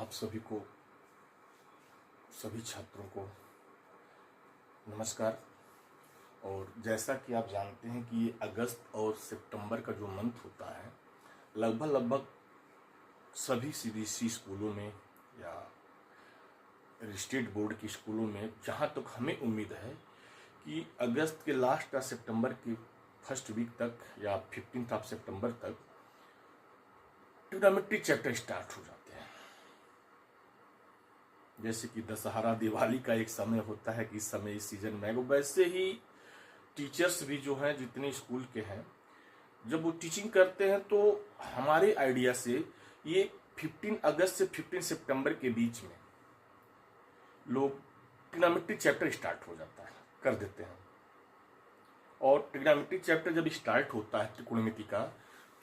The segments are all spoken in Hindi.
आप सभी को, सभी छात्रों को नमस्कार। और जैसा कि आप जानते हैं कि ये अगस्त और सितंबर का जो मंथ होता है, लगभग सभी सीबीएसई स्कूलों में या स्टेट बोर्ड के स्कूलों में, जहाँ तक हमें उम्मीद है कि अगस्त के लास्ट या सितंबर के फर्स्ट वीक तक या 15 सितंबर तक ट्रिग्नोमेट्री चैप्टर स्टार्ट हो जाते हैं। जैसे कि दशहरा दिवाली का एक समय होता है कि इस समय इस सीजन में, वैसे ही टीचर्स भी जो हैं, जितने स्कूल के हैं, जब वो टीचिंग करते हैं तो हमारे आइडिया से ये 15 अगस्त से 15 सितंबर के बीच में लोग ट्रिग्नोमेट्री चैप्टर स्टार्ट हो जाता है, कर देते हैं। और ट्रिग्नोमेट्री चैप्टर जब स्टार्ट होता है त्रिकोणमिति का,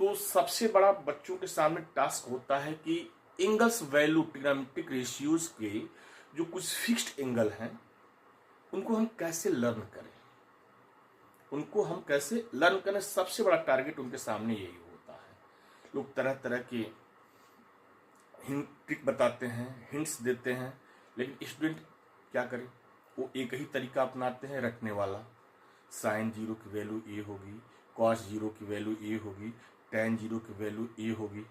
तो सबसे बड़ा बच्चों के सामने टास्क होता है कि एंगल्स वैल्यू, ट्रिग्नोमेट्रिक रेशियोज के जो कुछ फिक्स्ड एंगल हैं उनको हम कैसे लर्न करें, सबसे बड़ा टारगेट उनके सामने यही होता है। लोग तरह तरह के हिंट ट्रिक बताते हैं, हिंट्स देते हैं, लेकिन स्टूडेंट क्या करे, वो एक ही तरीका अपनाते हैं रटने वाला। साइन 0 की वैल्यू ए होगी, कॉस 0 की वैल्यू ए होगी, tan 0 की वैल्यू ए होगी,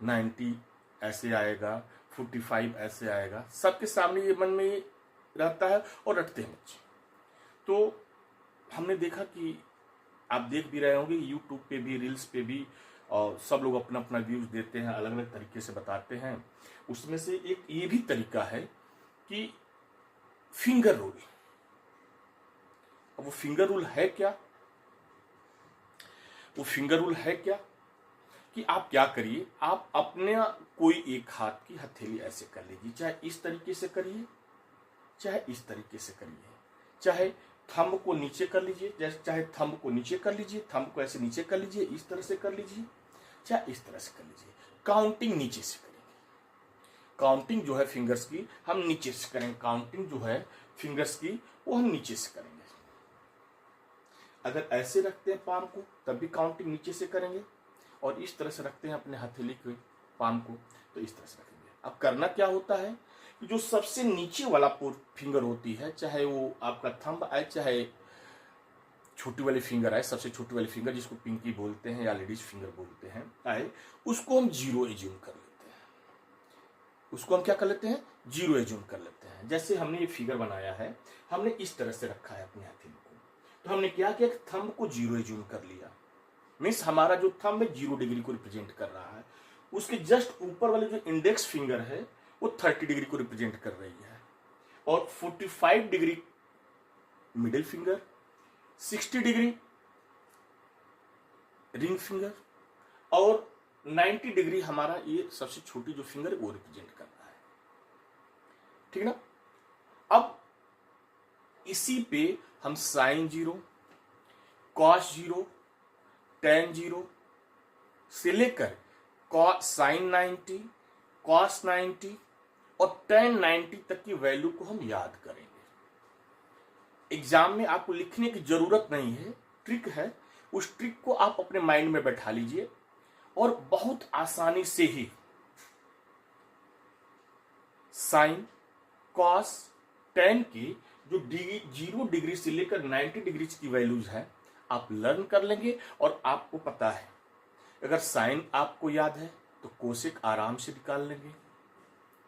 90 ऐसे आएगा, 45 ऐसे आएगा। सबके सामने ये मन में ये रहता है और रटते हैं बच्चे। तो हमने देखा कि आप देख भी रहे होंगे यूट्यूब पे भी, रील्स पे भी, और सब लोग अपना अपना व्यूज देते हैं, अलग अलग तरीके से बताते हैं। उसमें से एक ये भी तरीका है कि फिंगर रूल। अब वो फिंगर रूल है क्या? कि आप क्या करिए, आप अपने कोई एक हाथ की हथेली ऐसे कर लीजिए, चाहे इस तरीके से करिए, चाहे इस तरीके से करिए, चाहे थंब को नीचे कर लीजिए, चाहे थंब को नीचे कर लीजिए, थंब को ऐसे नीचे कर लीजिए, इस तरह से कर लीजिए, चाहे इस तरह से कर लीजिए। काउंटिंग नीचे से करेंगे। काउंटिंग जो है फिंगर्स की हम नीचे से करेंगे, काउंटिंग जो है फिंगर्स की वो हम नीचे से करेंगे। अगर ऐसे रखते हैं पाम को तब भी काउंटिंग नीचे से करेंगे, और इस तरह से रखते हैं अपने हथेली के पाम को तो इस तरह से रखेंगे। अब करना क्या होता है कि जो सबसे नीचे वाला फिंगर होती है, चाहे वो आपका थंब आए, चाहे छोटी वाली फिंगर आए, सबसे छोटी वाली फिंगर जिसको पिंकी बोलते हैं या लेडीज फिंगर बोलते हैं आए, उसको हम जीरो एज्यूम कर लेते हैं। उसको हम क्या कर लेते हैं? जीरो एज्यूम कर लेते हैं। जैसे हमने ये फिगर बनाया है, हमने इस तरह से रखा है अपनी हथेली को, तो हमने क्या किया, थंब को जीरो एज्यूम कर लिया। मीन्स हमारा जो थंब है 0 डिग्री को रिप्रेजेंट कर रहा है। उसके जस्ट ऊपर वाले जो इंडेक्स फिंगर है वो 30 डिग्री को रिप्रेजेंट कर रही है, और 45 degree middle finger, 60 degree ring finger, और 90 डिग्री हमारा ये सबसे छोटी जो फिंगर है वो रिप्रेजेंट कर रहा है। ठीक ना? अब इसी पे हम साइन 0, कॉस 0, tan 0 से लेकर साइन 90, कॉस 90 और tan 90 तक की वैल्यू को हम याद करेंगे। एग्जाम में आपको लिखने की जरूरत नहीं है, ट्रिक है। उस ट्रिक को आप अपने माइंड में बैठा लीजिए और बहुत आसानी से ही साइन, कॉस, tan की जो 0 डिग्री से लेकर 90 डिग्री की वैल्यूज है आप लर्न कर लेंगे। और आपको पता है, अगर साइन आपको याद है तो कोसेक आराम से निकाल लेंगे,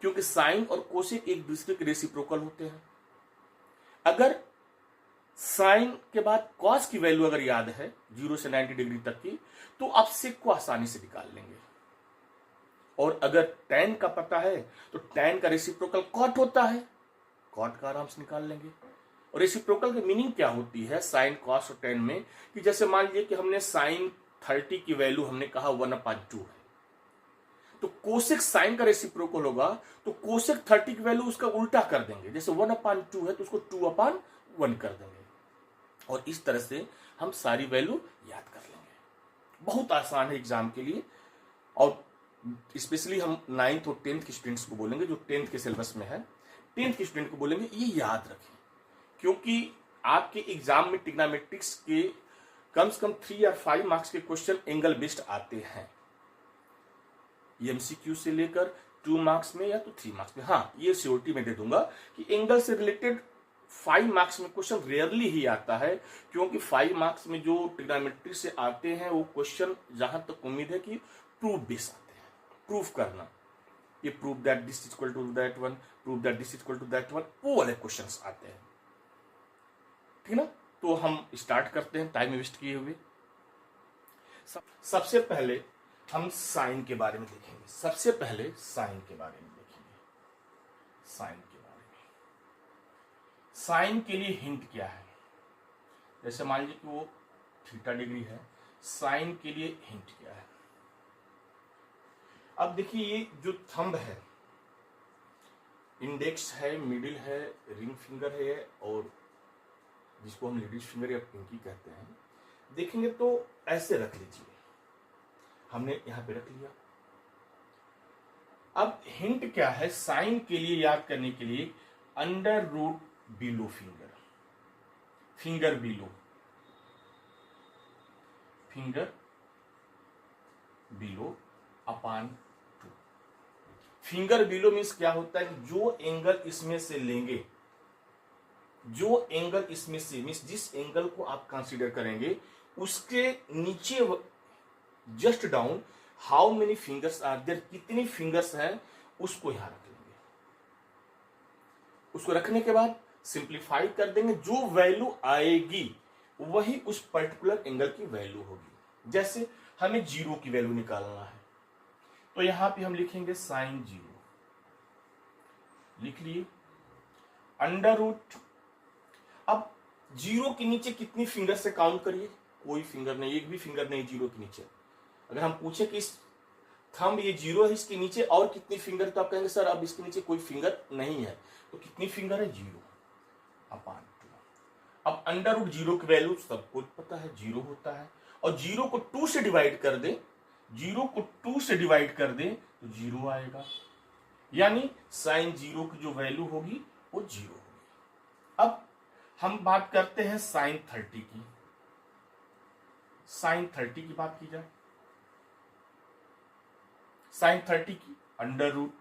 क्योंकि साइन और कोसेक एक दूसरे के रेसिप्रोकल होते हैं। अगर साइन के बाद कॉस की वैल्यू अगर याद है 0 से 90 डिग्री तक की, तो आप सेक को आसानी से निकाल लेंगे। और अगर tan का पता है तो tan का रेसिप्रोकल कॉट होता है, कॉट का आराम से निकाल लेंगे। और रेसिप्रोकल की मीनिंग क्या होती है साइन, कॉस और tan में, कि जैसे मान लीजिए कि हमने साइन 30 की वैल्यू हमने कहा 1/2 है, तो कोसेक साइन का रेसिप्रोकल होगा, तो कोसेक 30 की वैल्यू उसका उल्टा कर देंगे। जैसे 1/2 है तो उसको 2/1 कर देंगे, और इस तरह से हम सारी वैल्यू याद कर लेंगे। बहुत आसान है एग्जाम के लिए। और स्पेशली हम 9th और 10th के स्टूडेंट्स को बोलेंगे, जो 10th के सिलेबस में है, 10th के स्टूडेंट को बोलेंगे ये याद रखें, क्योंकि आपके एग्जाम में ट्रिग्नोमेट्रिक्स के कम से कम 3 या 5 मार्क्स के क्वेश्चन एंगल बेस्ड आते हैं। एमसीक्यू से लेकर 2 मार्क्स में या तो 3 मार्क्स में। हाँ, ये श्योरिटी में दे दूंगा कि एंगल से रिलेटेड 5 मार्क्स में क्वेश्चन रेयरली ही आता है, क्योंकि 5 मार्क्स में जो ट्रिग्नोमेट्री से आते हैं वो क्वेश्चन जहां तक उम्मीद है कि प्रूफ बेस आते हैं, प्रूफ करना, ये proof that this is equal to that one, proof that this is equal to that one, वो वाले क्वेश्चंस आते हैं। ठीक ना, तो हम स्टार्ट करते हैं टाइम वेस्ट किए हुए। सबसे पहले हम साइन के बारे में देखेंगे, सबसे पहले साइन के बारे में देखेंगे, साइन के बारे में। साइन के लिए हिंट क्या है, जैसे मान लीजिए कि वो थीटा डिग्री है, साइन के लिए हिंट क्या है। अब देखिए ये जो थंब है, इंडेक्स है, मिडिल है, रिंग फिंगर है, और जिसको हम लेडीज फिंगर या पिंकी कहते हैं, देखेंगे तो ऐसे रख लीजिए, हमने यहां पे रख लिया। अब हिंट क्या है साइन के लिए याद करने के लिए, under root below finger, finger below, finger below upon 2। Finger below means क्या होता है कि जो एंगल इसमें से लेंगे, जो एंगल इसमें से मीन्स जिस एंगल को आप कंसीडर करेंगे उसके नीचे just down how many fingers are there, कितनी फिंगर्स हैं उसको यहां रख लेंगे। उसको रखने के बाद सिंप्लीफाई कर देंगे, जो वैल्यू आएगी वही उस पर्टिकुलर एंगल की वैल्यू होगी। जैसे हमें 0 की वैल्यू निकालना है तो यहां पे हम लिखेंगे साइन 0, लिख लिए, अंडर रूट। अब 0 के नीचे कितनी फिंगर से काउंट करिए, कोई फिंगर नहीं, एक भी फिंगर नहीं 0 के नीचे। अगर हम पूछे कि इस थंब ये 0 है, इसके नीचे और कितनी फिंगर, तो आप कहेंगे सर अब इसके नीचे कोई फिंगर नहीं है, तो कितनी फिंगर है 0 अपान 2। अब अंडर रूट 0 की वैल्यू सबको पता है 0 होता है, और 0 को 2 से डिवाइड कर दे, 0 को 2 से डिवाइड कर दे तो 0 आएगा, यानी साइन 0 की जो वैल्यू होगी वो 0 होगी। अब हम बात करते हैं साइन 30 की, साइन 30 की बात की जाए, साइन 30 की अंडर रूट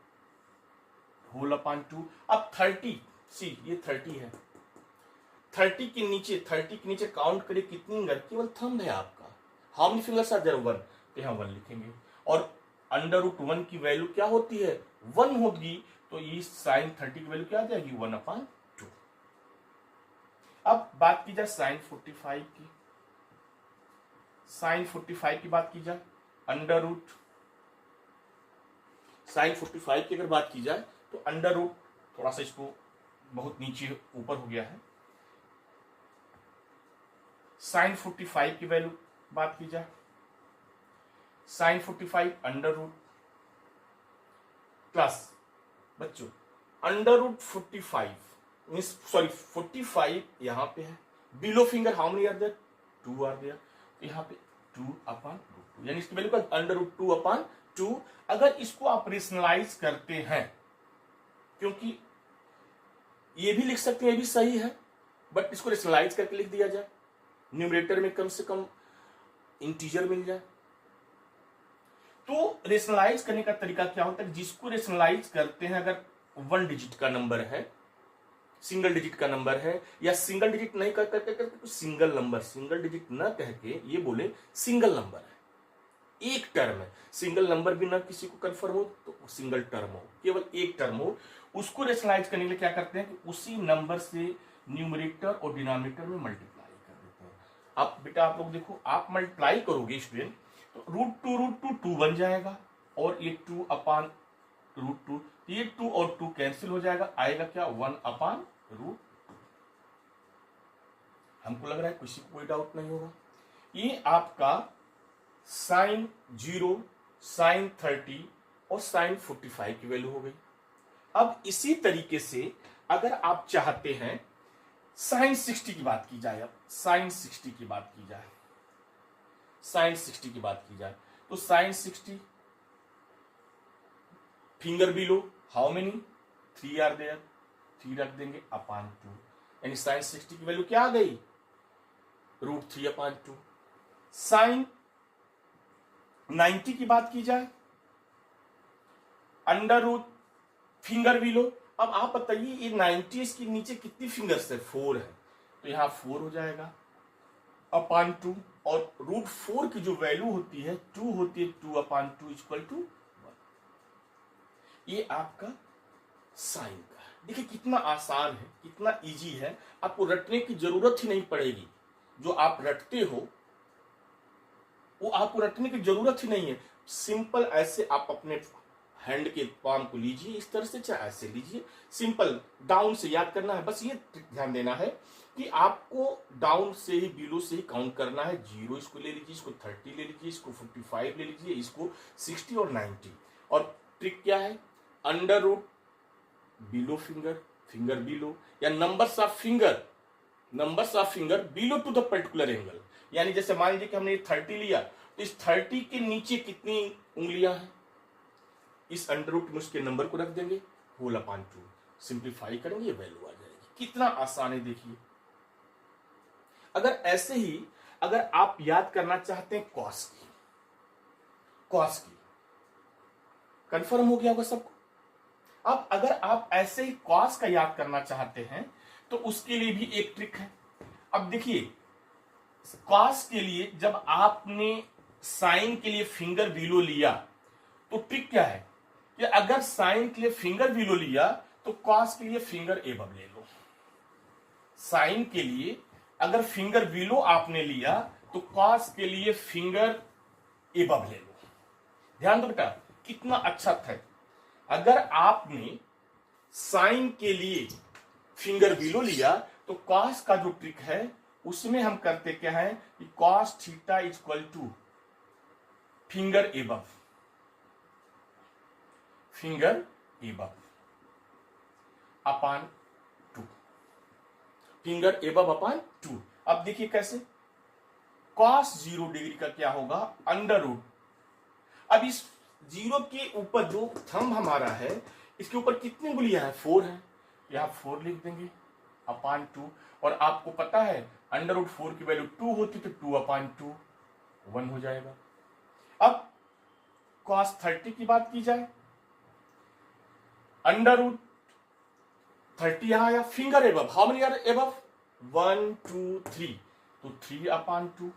होल अपान 2। अब 30 सी ये 30 है, 30 के नीचे काउंट करिए कितनी फिंगर, केवल थंब है आपका, how many fingers are there 1, तो यहां 1 लिखेंगे, और अंडर रूट 1 की वैल्यू क्या होती है 1 होगी, तो ये साइन 30 की वैल्यू क्या आ जाएगी 1 अपान 2। अब बात की जाए साइन 45 की, साइन 45 की बात की जाए, अंडर रूट साइन 45 की अगर बात की जाए तो अंडर रूट, थोड़ा सा इसको बहुत नीचे ऊपर हो गया है, साइन 45 की वैल्यू बात की जाए, साइन 45 अंडर रूट प्लस बच्चों अंडर रूट 45 मीन्स सॉरी 45 यहां पे है, below finger how many are there 2 are there, यहां पे 2 अपान रूट 2, यानी इसकी वैल्यू का अंडर रूट 2 अपान 2। अगर इसको आप रेशनलाइज करते हैं, क्योंकि ये भी लिख सकते हैं, ये भी सही है, बट इसको रेशनलाइज करके लिख दिया जाए, न्यूमरेटर में कम से कम इंटीजर मिल जाए। तो रेशनलाइज करने का तरीका क्या होता है, जिसको रेशनलाइज करते हैं, अगर 1 डिजिट का नंबर है, सिंगल डिजिट का नंबर है, या सिंगल डिजिट नहीं कर करके तो सिंगल नंबर, सिंगल डिजिट ना कह के ये बोले सिंगल नंबर है, एक टर्म है, सिंगल नंबर भी ना किसी को कंफर्म हो तो सिंगल टर्म हो, केवल एक टर्म हो, उसको रेशनलाइज करने के लिए क्या करते हैं कि उसी नंबर से न्यूमरेटर और डिनोमिनेटर में मल्टीप्लाई कर देते हैं। अब बेटा आप लोग देखो, आप मल्टीप्लाई करोगे स्टूडेंट तो रूट टू 2 बन जाएगा, और ये 2 अपान रूट 2, ये 2 और 2 कैंसिल हो जाएगा, आएगा क्या 1 अपान रूट 2। हमको लग रहा है किसी को कोई डाउट नहीं होगा। ये आपका साइन 0, साइन 30 और साइन 45 की वैल्यू हो गई। अब इसी तरीके से अगर आप चाहते हैं साइन 60 की बात की जाए, अब साइन 60 की बात की जाए, साइन 60 की बात की जाए तो sine 60 finger below how many 3 are there, 3 रख देंगे अपान 2, यानी साइन 60 की वैल्यू क्या आ गई रूट 3 अपान 2। साइन 90 की बात की जाए अंडर रूट फिंगर बिलो। अब आप बताइए ये 90 इसके नीचे कितनी फिंगर्स है, 4 है, तो यहाँ 4 हो जाएगा अपान 2, और रूट 4 की जो वैल्यू होती है 2 होती है, 2 अपान 2 इक्वल टू 1। ये आपका साइन का। देखिए कितना आसान है, कितना इजी है, आपको रटने की जरूरत ही नहीं पड़ेगी। जो आप रटते हो वो आपको रटने की जरूरत ही नहीं है। सिंपल ऐसे आप अपने हैंड के पाम को लीजिए, इस तरह से चाहे ऐसे लीजिए, सिंपल डाउन से याद करना है। बस ये ध्यान देना है कि आपको डाउन से ही, बिलो से ही काउंट करना है। 0 इसको ले लीजिए, इसको 30 ले लीजिए, इसको 45 ले लीजिए, इसको 60 और 90। और ट्रिक क्या है, under root below finger, finger below, या numbers of finger below to the particular angle. यानी जैसे मान लीजिए कि हमने 30 लिया, तो इस 30 के नीचे कितनी उंगलियां हैं, इस अंडर रूट में उसके नंबर को रख देंगे, होल अपान 2, सिंप्लीफाई करेंगे, वैल्यू आ जाएगी। कितना आसान है देखिए। अगर ऐसे ही अगर आप याद करना चाहते हैं कॉस की, कंफर्म हो गया होगा सबको। अब अगर आप ऐसे ही कॉस का याद करना चाहते हैं तो उसके लिए भी एक ट्रिक है। अब देखिए कॉस के लिए जब आपने साइन के लिए फिंगर बिलो लिया तो ट्रिक क्या है कि अगर साइन के लिए फिंगर बिलो लिया तो कॉस के लिए फिंगर एबव ले लो। साइन के लिए अगर फिंगर बिलो आपने लिया तो कॉस के लिए फिंगर एबव ले लो। ध्यान दो बेटा कितना अच्छा था। अगर आपने साइन के लिए फिंगर बिलो लिया तो कॉस का जो ट्रिक है उसमें हम करते क्या है कि cos theta equal to finger above upon 2, finger above upon 2। अब देखिए कैसे, कॉस 0 डिग्री का क्या होगा, अंडर रूट। अब इस 0 के ऊपर जो थंब हमारा है इसके ऊपर कितनी उंगलियां हैं, 4 है, यहां 4 लिख देंगे अपान 2। और आपको पता है अंडर रूट 4 की वैल्यू 2 होती तो 2 अपान 2 1 हो जाएगा। अब कॉस 30 की बात की जाए, अंडर रूट 30 यहां आया, finger above, how many are above, 1 2 3, तो 3 अपान 2,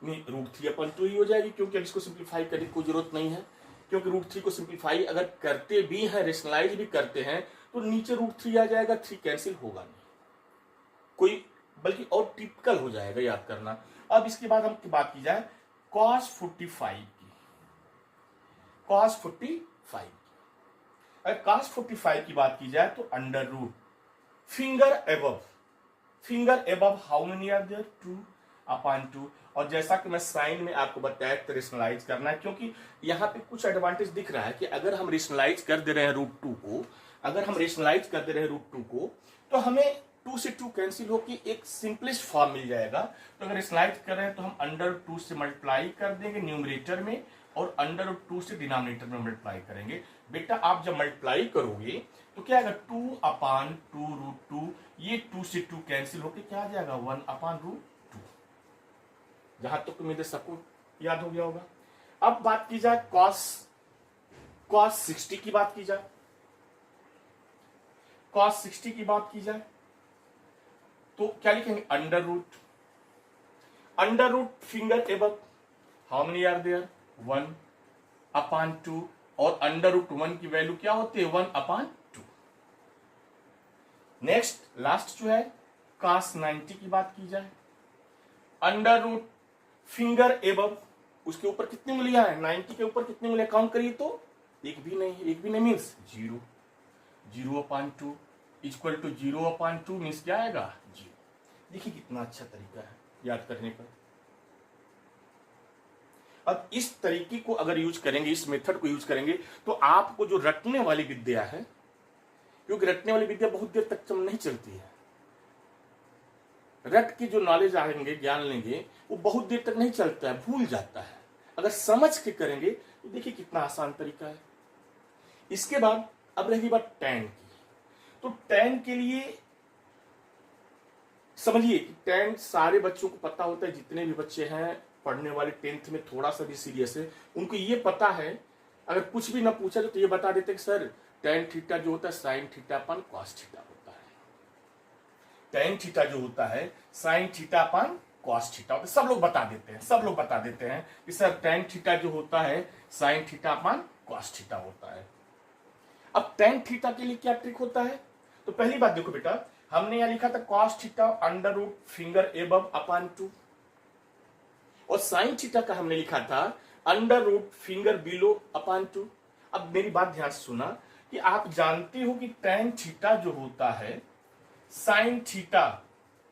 नहीं रूट 3 अपान 2 ही हो जाएगी, क्योंकि इसको सिंप्लीफाई करने की कोई जरूरत नहीं है। क्योंकि रूट 3 को सिंप्लीफाई अगर करते भी हैं, रेशनलाइज भी करते हैं, तो नीचे रूट 3 आ जाएगा, 3 कैंसिल होगा नहीं कोई, बल्कि और टिपिकल हो जाएगा, याद करना। अब इसके बाद हम बात की जाए cos 45 की, cos 45, अगर cos 45 की बात की जाए तो under root finger above how many are there, 2 upon 2। और जैसा कि मैं साइन में आपको बताया तो रेशनलाइज करना है, क्योंकि यहाँ पे कुछ एडवांटेज दिख रहा है कि अगर हम रेशनलाइज कर दे रहे हैं रूट 2 को, तो हमें 2 से 2 कैंसिल होकर एक सिंपलेस्ट फॉर्म मिल जाएगा। तो अगर रेशनलाइज कर रहे हैं तो हम अंडर 2 से मल्टीप्लाई कर देंगे न्यूमरेटर में, और अंडर 2 से डिनोमिनेटर में मल्टीप्लाई करेंगे। बेटा आप जब मल्टीप्लाई करोगे तो क्या आएगा, 2 अपान 2 रूट 2, ये 2 से 2 कैंसिल होकर क्या आ जाएगा, 1 अपान रूट 2। जहां तक तो मेरे सबको याद हो गया होगा। अब बात की जाए cos 60 की बात की जाए, cos 60 की बात की जाए तो क्या लिखेंगे, under root finger above, how many are there, 1 upon 2, और अंडर रूट 1 की वैल्यू क्या होती है, 1 अपान 2। नेक्स्ट लास्ट जो है cos 90 की बात की जाए, अंडर रूट फिंगर एबव, उसके ऊपर कितनी उंगलियां हैं, 90 के ऊपर कितनी उंगलियां काउंट करिए तो एक भी नहीं means 0, 0 upon 2 equal to 0 upon 2 means क्या आएगा, 0। देखिए कितना अच्छा तरीका है याद करने का। अब इस तरीके को अगर यूज करेंगे, इस मेथड को यूज करेंगे, तो आपको जो रटने वाली विद्या है, क्योंकि रटने वाली विद्या बहुत देर तक नहीं चलती है, रट के जो नॉलेज आएंगे, ज्ञान लेंगे, वो बहुत देर तक नहीं चलता है, भूल जाता है। अगर समझ के करेंगे तो देखिए कितना आसान तरीका है। इसके बाद अब रहेगी बात tan की। तो tan के लिए समझिए कि tan सारे बच्चों को पता होता है, जितने भी बच्चे हैं पढ़ने वाले 10th में थोड़ा सा भी सीरियस है, उनको ये पता है अगर कुछ भी ना पूछा तो ये बता देते कि सर टेन थीटा जो होता है साइन थीटा अपन कॉस थीटा होता है। टेन थीटा जो होता है साइन थीटा अपन कॉस थीटा होता है। सब लोग बता देते हैं, सब लोग बता देते हैं कि सर टेन थीटा जो होता है साइन थीटा अपन कॉस थीटा होता है। अब टेन थीटा के लिए क्या ट्रिक होता है? तो पहली बात देखो बेटा, हमने यहां लिखा था cos theta under root finger above upon 2, और साइन थीटा का हमने लिखा था under root finger below upon 2। अब मेरी बात ध्यान से सुना कि आप जानते हो कि टेन थीटा जो होता है sine theta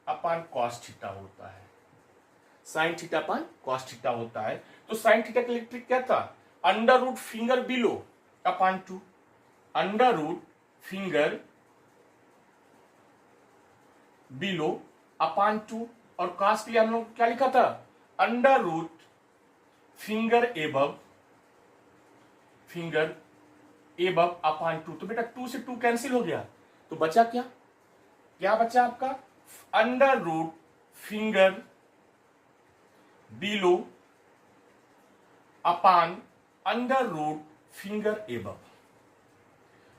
upon cos theta होता है, sine theta upon cos theta होता है। तो साइन थीटा के लिए ट्रिक क्या था? Under root finger below upon 2, under root finger below upon 2, और कॉस के लिए हम लोग क्या लिखा था? Under root finger above upon 2। तो बेटा 2 से 2 कैंसिल हो गया, तो बचा क्या? क्या बचा आपका? Under root finger below upon under root finger above,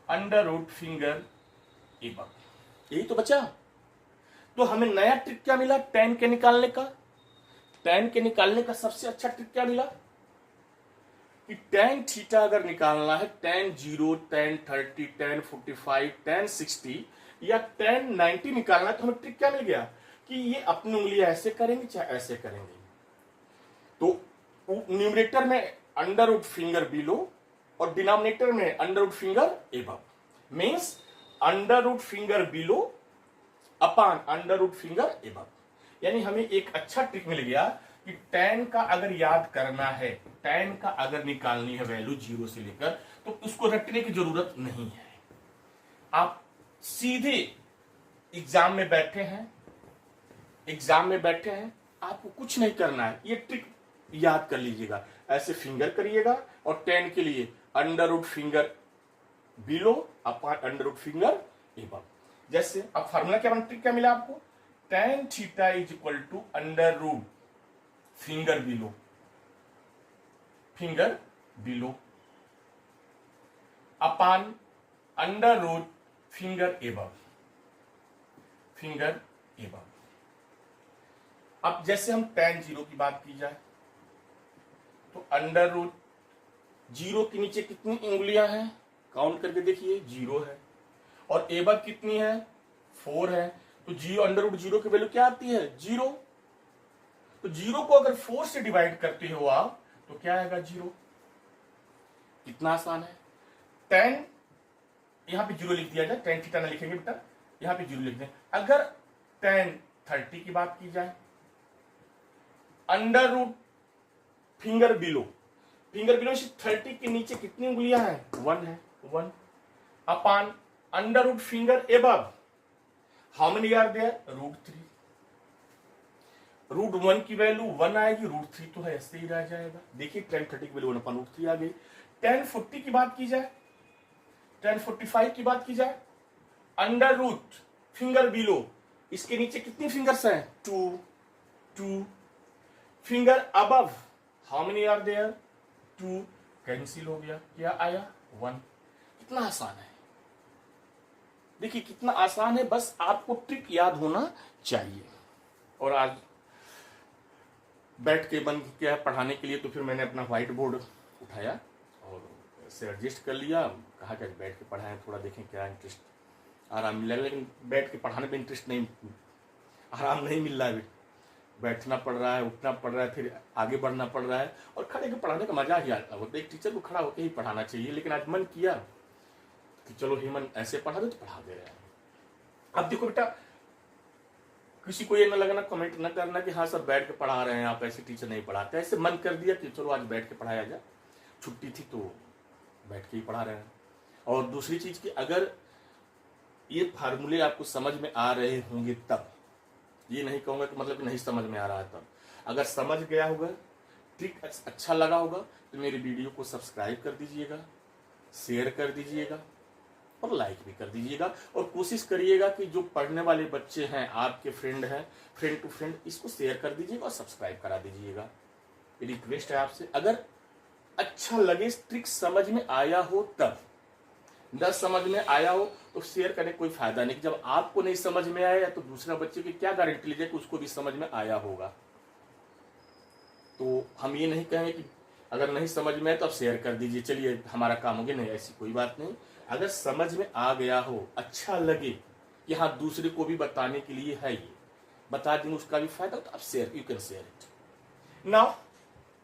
under root finger above, यही तो बचा। तो हमें नया ट्रिक क्या मिला टेन के निकालने का? टेन के निकालने का सबसे अच्छा ट्रिक क्या मिला कि टेन थीटा अगर निकालना है, टेन 0, टेन 30, टेन 45, टेन 60 या टेन 90 निकालना है, तो हमें ट्रिक क्या मिल गया कि ये अपनी उंगलियां ऐसे करेंगे चाहे ऐसे करेंगे। तो न्यूमरेटर में अंडर रूट फिंगर बिलो और डिनोमिनेटर में under root finger above, means under root finger below upon under root finger above. यानी हमें एक अच्छा ट्रिक मिल गया कि टेन का अगर याद करना है, टेन का अगर निकालनी है वैल्यू 0 से लेकर, तो उसको रटने की जरूरत नहीं है। आप सीधे एग्जाम में बैठे हैं, आपको कुछ नहीं करना है, ये ट्रिक याद कर लीजिएगा। ऐसे फिंगर करिएगा और टेन के लिए under root finger below upon under root finger above. जैसे अब फार्मूला क्या बना, ट्रिक क्या मिला आपको? Tan theta is equal to under root finger below upon under root finger above. अब जैसे हम टेन 0 की बात की जाए तो अंडर रूट 0 के नीचे कितनी उंगलियां हैं? काउंट करके देखिए, 0 है, और एबव कितनी है? 4 है। तो 0 अंडर रूट 0 की वैल्यू क्या आती है? 0। तो 0 को अगर 4 से डिवाइड करते हो आप तो क्या आएगा? 0। कितना आसान है। 10 यहां पे 0 लिख दिया जाए, टेन थीटा ना लिखेंगे बेटा, यहां पे 0 लिख दें। अगर टेन 30 की बात की जाए, अंडर रूट फिंगर बिलो से 30 के नीचे कितनी उंगलियां हैं? 1 है, 1 upon under root finger above, how many are there? Root 3। Root 1 की वैल्यू 1 आएगी, रूट 3 तो है, ऐसे ही रह जाएगा। देखिए टेन 30 की वैल्यू 1 अपान रूट 3 आ गई। टेन 40 की बात की जाए, टेन 45 की बात की जाए, अंडर रूट फिंगर बिलो, इसके नीचे कितनी फिंगर्स हैं? 2 finger above, how many are there? 2, cancel हो गया, क्या आया? 1। कितना आसान है, देखिए कितना आसान है, बस आपको ट्रिक याद होना चाहिए। और आज बैठ के मन किया पढ़ाने के लिए, तो फिर मैंने अपना व्हाइट बोर्ड उठाया और से एडजस्ट कर लिया, कहा कि बैठ के पढ़ाएं, थोड़ा देखें क्या इंटरेस्ट आराम मिला। लेकिन बैठ के पढ़ाने में इंटरेस्ट नहीं, आराम नहीं मिल रहा है, बैठना पड़ रहा है, उठना पड़ रहा है, फिर आगे बढ़ना पड़ रहा है, और खड़े के पढ़ाने का मजा ही आता है। एक टीचर को खड़ा होकर ही पढ़ाना चाहिए, लेकिन आज मन किया कि चलो हेमन ऐसे पढ़ा दो, तो पढ़ा दे रहे हैं। अब देखो बेटा, किसी को ये ना लगना, कमेंट ना करना कि हाँ सर बैठ के पढ़ा रहे हैं आप, ऐसे टीचर नहीं पढ़ाते। ऐसे मन कर दिया कि चलो आज बैठ के पढ़ाया जाए, छुट्टी थी तो बैठ के ही पढ़ा रहे हैं। और दूसरी चीज कि अगर ये फार्मूले आपको समझ में आ रहे होंगे तब, ये नहीं कहूंगा कि मतलब कि नहीं समझ में आ रहा है तब, अगर समझ गया होगा, ट्रिक अच्छा लगा होगा, तो मेरे वीडियो को सब्सक्राइब कर दीजिएगा, शेयर कर दीजिएगा और लाइक भी कर दीजिएगा। और कोशिश करिएगा कि जो पढ़ने वाले बच्चे हैं, आपके फ्रेंड हैं, फ्रेंड टू फ्रेंड, इसको शेयर कर दीजिएगा और सब्सक्राइब करा दीजिएगा। रिक्वेस्ट है आपसे। अगर अच्छा लगे, ट्रिक समझ में आया हो तब। न समझ में आया हो तो शेयर करने कोई फायदा नहीं। जब आपको नहीं समझ में आया तो दूसरा बच्चे की क्या गारंटी लीजिए कि उसको भी समझ में आया होगा। तो हम ये नहीं कहेंगे कि अगर नहीं समझ में आए तो आप शेयर कर दीजिए, चलिए हमारा काम हो गया, नहीं, ऐसी कोई बात नहीं। अगर समझ में आ गया हो, अच्छा लगे कि हाँ दूसरे को भी बताने के लिए है, ये बता देंगे, उसका भी फायदा हो तो आप share, you can share it. Now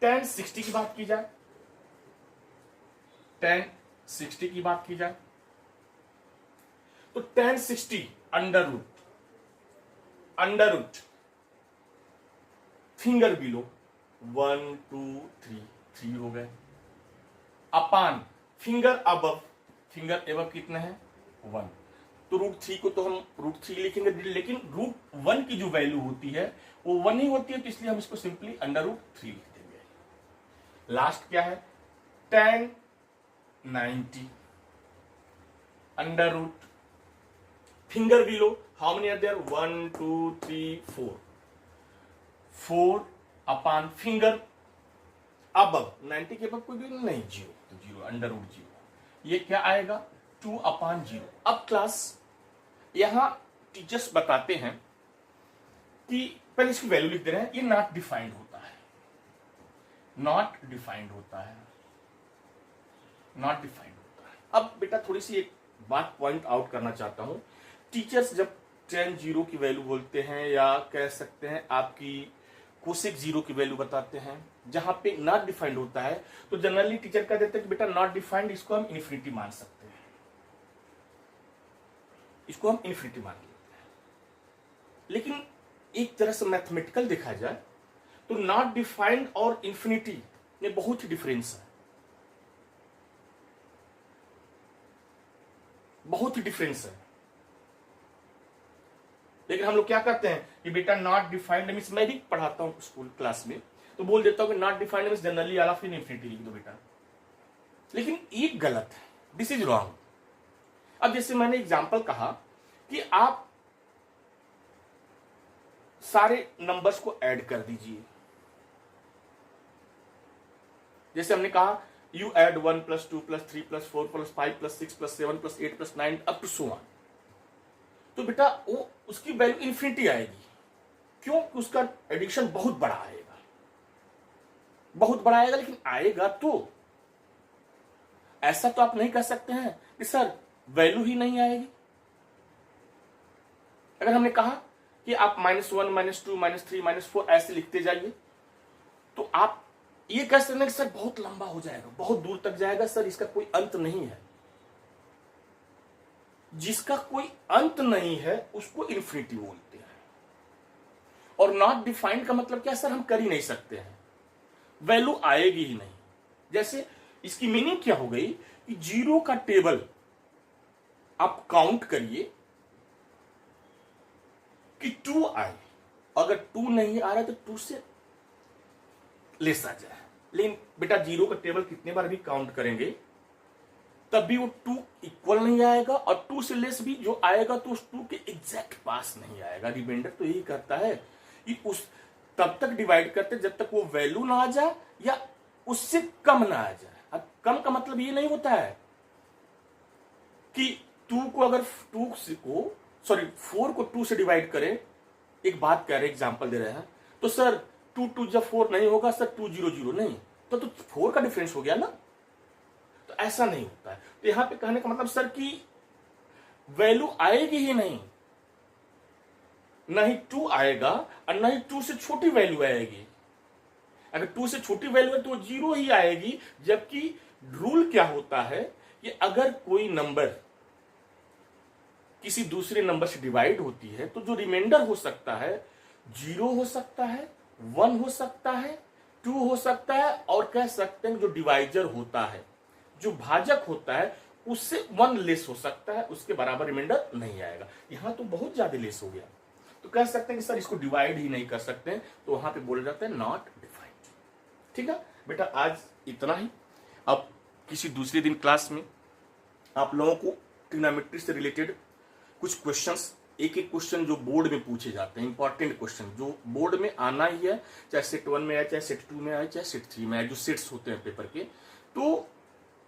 1060 की बात की जाए, 1060 की बात की जाए तो 1060 अंडर रूट फिंगर बिलो 1 2 3 हो गए, अपान फिंगर अबव कितना है 1। तो √3 को तो हम √3 लिखेंगे, लेकिन √1 की जो वैल्यू होती है वो 1 ही होती है, तो इसलिए हम इसको सिंपली अंडर √3 लिख देंगे। लास्ट क्या है 1090 under root finger below, how many are there 1 2 3 4 upon finger above 90 के अबव कोई भी नहीं, 0, तो 0 अंडर रूट 0, ये क्या आएगा 2/0। अब क्लास यहां टीचर्स बताते हैं कि पहले इसकी वैल्यू लिख दे रहे हैं, ये नॉट डिफाइंड होता है, नॉट डिफाइंड होता है। अब बेटा थोड़ी सी एक बात पॉइंट आउट करना चाहता हूं। टीचर्स जब 10 की वैल्यू बोलते हैं या कह सकते हैं आपकी कोसेक 0 की वैल्यू बताते हैं, जहां पे नॉट डिफाइंड होता है, तो जनरली टीचर कह देते हैं कि बेटा नॉट डिफाइंड, इसको हम इन्फिनिटी मान सकते हैं, इसको हम इन्फिनिटी मान लेते हैं। लेकिन एक तरह से मैथमेटिकल देखा जाए तो नॉट डिफाइंड और इन्फिनिटी में बहुत ही डिफरेंस है, बहुत ही डिफरेंस है। लेकिन हम लोग क्या करते हैं कि बेटा नॉट डिफाइंड मींस, मैं भी पढ़ाता हूं स्कूल क्लास में तो बोल देता हूं कि not defined means generally all of infinity लिख दो बेटा, लेकिन ये गलत है, दिस इज रॉन्ग। अब जैसे मैंने एग्जांपल कहा कि आप सारे नंबर्स को ऐड कर दीजिए, जैसे हमने कहा you add 1 + 2 + 3 + 4 + 5 + 6 + 7 + 8 + 9 up to so on, तो बेटा वो उसकी वैल्यू इन्फिनिटी आएगी। क्यों? उसका एडिशन बहुत बड़ा आएगा, बहुत बड़ा आएगा, लेकिन आएगा तो ऐसा तो आप नहीं कह सकते हैं कि सर वैल्यू ही नहीं आएगी। अगर हमने कहा कि आप -1 -2 -3 -4 ऐसे लिखते जाइए, तो आप ये कह सकते हैं कि सर बहुत लंबा हो जाएगा, बहुत दूर तक जाएगा, सर इसका कोई अंत नहीं है। जिसका कोई अंत नहीं है उसको इन्फिनिटी बोलते हैं। और नॉट डिफाइंड का मतलब क्या, सर हम कर ही नहीं सकते हैं, वैल्यू आएगी ही नहीं। जैसे इसकी मीनिंग क्या हो गई कि 0 का टेबल आप काउंट करिए कि 2 आए, अगर 2 नहीं आ रहा तो 2 से लेस आ जाए, लेकिन बेटा 0 का टेबल कितने बार भी काउंट करेंगे तब भी वो 2 इक्वल नहीं आएगा, और 2 से लेस भी जो आएगा तो उस 2 के एग्जैक्ट पास नहीं आएगा। रिमाइंडर तो यही करता है कि उस तब तक डिवाइड करते जब तक वो वैल्यू ना आ जाए या उससे कम ना आ जाए। अब कम का मतलब ये नहीं होता है कि 2 को अगर 4 को 2 से डिवाइड करें, एक बात कह रहे एग्जांपल दे रहे हैं, तो सर 2 2 जब 4 नहीं होगा सर 2 0 0 नहीं, तो 4 का डिफरेंस हो गया ना, तो ऐसा नहीं होता है। तो यहां पे कहने का मतलब सर कि वैल्यू आएगी ही नहीं, ना ही 2 आएगा और ना ही 2 से छोटी वैल्यू आएगी। अगर 2 से छोटी वैल्यू है तो 0 ही आएगी, जबकि रूल क्या होता है कि अगर कोई नंबर किसी दूसरे नंबर से डिवाइड होती है तो जो रिमाइंडर हो सकता है 0 हो सकता है, 1 हो सकता है, 2 हो सकता है, और कह सकते हैं जो डिवाइजर होता है, जो भाजक होता है, उससे 1 लेस हो सकता है, उसके बराबर रिमाइंडर नहीं आएगा। यहां तो बहुत ज्यादा लेस हो गया, तो कह सकते हैं कि सर इसको डिवाइड ही नहीं कर सकते, तो वहां पे बोला जाता है नॉट डिफाइंड। ठीक है बेटा, आज इतना ही। अब किसी दूसरे दिन क्लास में आप लोगों को ट्रिग्नोमेट्री से रिलेटेड कुछ क्वेश्चंस एक एक क्वेश्चन जो बोर्ड में पूछे जाते हैं, इंपॉर्टेंट क्वेश्चन जो बोर्ड में आना ही है, चाहे सेट 1 में आए, चाहे सेट 2 में आए, चाहे सेट 3 में आए, जो सेट्स होते हैं पेपर के, तो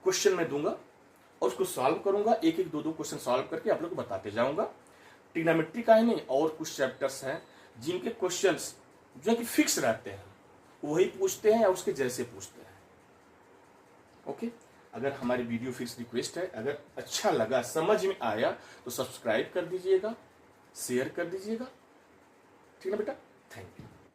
क्वेश्चन मैं दूंगा और उसको सॉल्व करूंगा, एक एक दो दो क्वेश्चन सॉल्व करके आप लोग को बताते जाऊंगा। ट्रिग्नोमेट्री का ही नहीं, और कुछ चैप्टर्स हैं जिनके क्वेश्चंस जो है कि फिक्स रहते हैं, वही पूछते हैं या उसके जैसे पूछते हैं। ओके, अगर हमारी वीडियो फिक्स रिक्वेस्ट है, अगर अच्छा लगा, समझ में आया, तो सब्सक्राइब कर दीजिएगा, शेयर कर दीजिएगा। ठीक है बेटा, थैंक यू।